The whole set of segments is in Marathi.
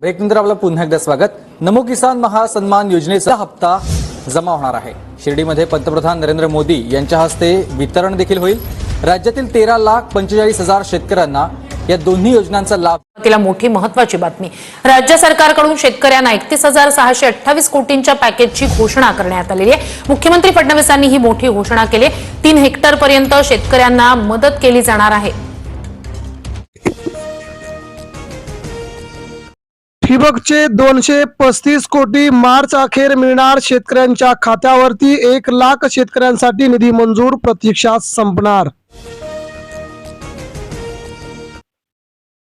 ब्रेकनंतर आपलं पुन्हा एकदा स्वागत। नमो किसान महासन्मान योजनेचा हप्ता जमा होणार आहे। शिर्डीमध्ये पंतप्रधान नरेंद्र मोदी यांच्या हस्ते वितरण देखील होईल। राज्यातील 13,45,000 शेतकऱ्यांना या दोन्ही योजनांचा लाभ। तिला मोठी महत्त्वाची बातमी, राज्य सरकारकडून शेतकऱ्यांना 31,628 कोटींच्या पॅकेजची घोषणा करण्यात आलेली आहे। मुख्यमंत्री फडणवीसांनी ही मोठी घोषणा केली। 3 हेक्टर पर्यंत शेतकऱ्यांना मदत केली जाणार आहे। ठिबकचे 235 कोटी मार्च अखेर मिळणार शेतकऱ्यांच्या खात्यावरती। 1 लाख शेतकऱ्यांसाठी निधी मंजूर, प्रतीक्षा संपणार।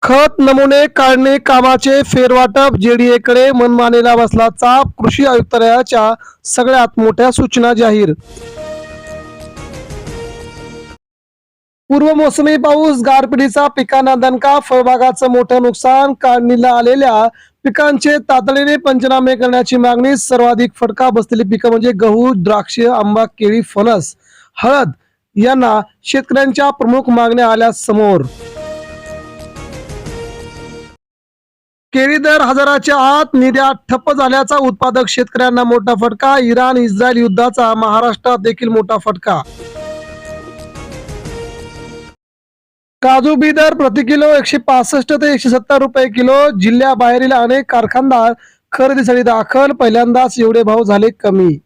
खत नमुने काढणे कामाचे फेरवाटप जेडीएकडे, मनमानीला बसला चाप। कृषी आयुक्तालयाच्या सगळ्यात मोठ्या सूचना जाहीर। पूर्व मोसमी पाऊस, गारपिटीचा पिकांना दणका, फळबागाचं मोठं नुकसान। काढणीला आलेल्या पिकांचे तातडीने पंचनामे करण्याची मागणी। सर्वाधिक फटका बसलेली पिकं म्हणजे गहू, द्राक्ष, आंबा, केळी, फणस, हळद यांना शेतकऱ्यांच्या प्रमुख मागण्या आल्या समोर। केळी दर हजाराच्या आत, निर्यात ठप्प झाल्याचा उत्पादक शेतकऱ्यांना मोठा फटका। इराण इस्रायल युद्धाचा महाराष्ट्रात देखील मोठा फटका। काजू बी दर प्रति किलो 165 ते 170 रुपये किलो। जिल्ह्याबाहेरील अनेक कारखानदार खरेदीसाठी दाखल, पहिल्यांदाच एवढे भाव झाले कमी।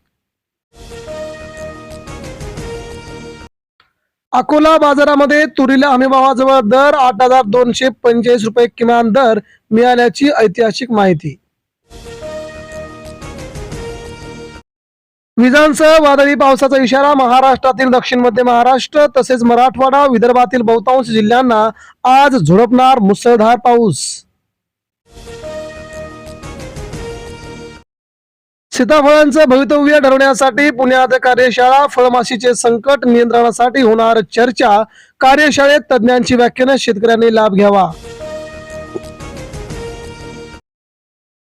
अकोला बाजारामध्ये तुरीला हमीभावाजवळ दर 8,245 रुपये किमान दर मिळाल्याची ऐतिहासिक माहिती। विजांसह वादळी पावसाचा इशारा, महाराष्ट्रातील दक्षिण मध्य महाराष्ट्र तसेच मराठवाडा, विदर्भातील बहुतांश जिल्ह्यांना आज झोडपणार मुसळधार पाऊस। सीताफळांचं भवितव्य ठरवण्यासाठी पुण्यात कार्यशाळा, फळमाशीचे संकट नियंत्रणासाठी होणार चर्चा। कार्यशाळेत तज्ज्ञांची व्याख्यानं, शेतकऱ्यांनी लाभ घ्यावा।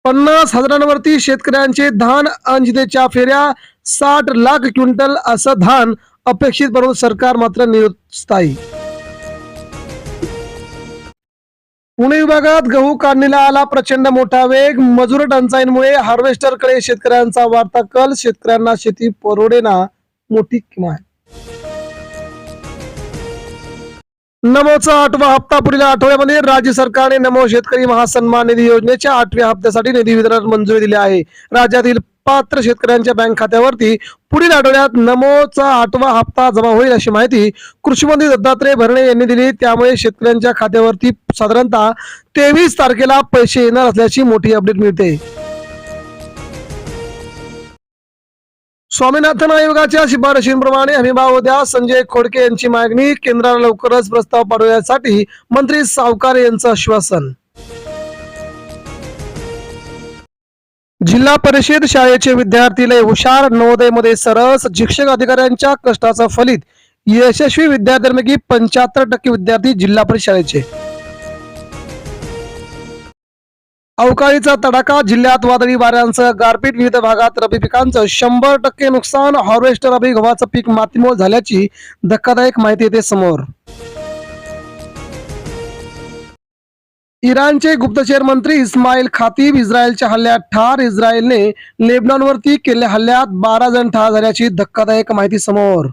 50,000वरती शेतकऱ्यांचे धान अंजनेच्या फेऱ्या, 60 लाख क्विंटल असं धान अपेक्षित, परंतु सरकार मात्र निरुत्साही। पुणे विभागात गहू काढणीला आला प्रचंड मोठा वेग, मजूर टंचाईमुळे हार्वेस्टरकडे शेतकऱ्यांचा वाढता कल। शेतकऱ्यांना शेती परवडेना, मोठी किंमत। नमोचा 8वा हप्ता पुढील आठवड्यामध्ये राज्य सरकारने नमो शेतकरी महासन्मान निधी योजनेच्या 8व्या हप्त्यासाठी निधी वितरण मंजुरी दिली आहे। राज्यातील पात्र शेतकऱ्यांच्या बँक खात्यावरती पुढील आठवड्यात नमोचा 8वा हप्ता जमा होईल, अशी माहिती कृषी मंत्री दत्तात्रय भरणे यांनी दिली। त्यामुळे शेतकऱ्यांच्या खात्यावरती साधारणतः 23 तारखेला पैसे येणार असल्याची मोठी अपडेट मिळते। स्वामीनाथन आयोगाच्या शिफारशींप्रमाणे हमीभाव द्या, संजय खोडके यांची मागणी। केंद्राला लवकरच प्रस्ताव पाठवण्यासाठी मंत्री सावकार यांचं आश्वासन। जिल्हा परिषद शाळेचे विद्यार्थी लय हुशार, नवोदयमध्ये सरस, शिक्षक अधिकाऱ्यांच्या कष्टाचं फलित। यशस्वी विद्यार्थ्यांपैकी 75% विद्यार्थी जिल्हा परिषद शाळेचे। अवकाळीचा तडाखा, जिल्ह्यात वादळी वाऱ्यांसह गारपीट, विविध भागात रब्बी पिकांचं 100% नुकसान। हार्वेस्टर अभि गव्हाचं पीक मातीमोल झाल्याची धक्कादायक माहिती येते समोर। इराणचे गुप्तचर मंत्री इस्माईल खातीब इस्रायलच्या हल्ल्यात ठार। इस्रायलने लेबनॉनवरती केलेल्या हल्ल्यात 12 जण ठार झाल्याची धक्कादायक माहिती समोर।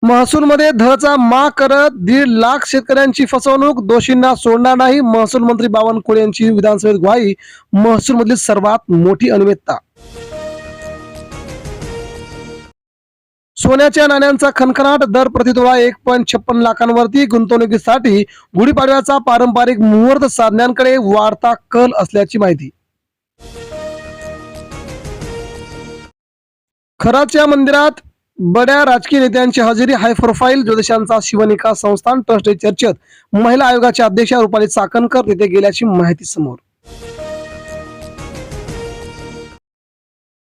महसूलमध्ये धचा मा करत 1.5 लाख शेतकऱ्यांची फसवणूक, दोषींना सोडणार नाही। महसूल मंत्री बावनकुळे यांची विधानसभेत ग्वाही, महसूल मधील सर्वात मोठी अनियमितता। सोन्याच्या नाण्यांचा खणखणाट, दर प्रतितोळा 1.56 लाखांवरती। गुंतवणुकीसाठी गुढीपाडव्याचा पारंपरिक मुहूर्त साधण्याकडे वाढता कल असल्याची माहिती। खराच्या मंदिरात बड्या राजकीय नेत्यांची हजेरी, हाय प्रोफाईल ज्योतिषांचा शिवनिका संस्थान ट्रस्ट चर्चेत। महिला आयोगाच्या अध्यक्षा रुपाली चाकणकर तिथे गेल्याची माहिती समोर।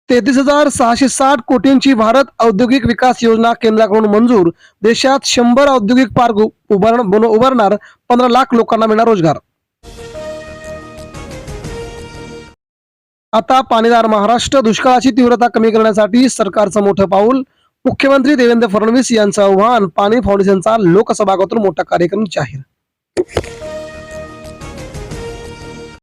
33,660 कोटींची भारत औद्योगिक विकास योजना केंद्राकडून मंजूर। देशात 100 औद्योगिक पार्क उभारणार, 15 लाख लोकांना मिळणार रोजगार। आता पाणीदार महाराष्ट्र, दुष्काळाची तीव्रता कमी करण्यासाठी सरकारचं मोठं पाऊल। मुख्यमंत्री देवेंद्र फडणवीस यांचं आव्हान, पाणी फाउंडेशनचा लोकसभागातून मोठा कार्यक्रम जाहीर।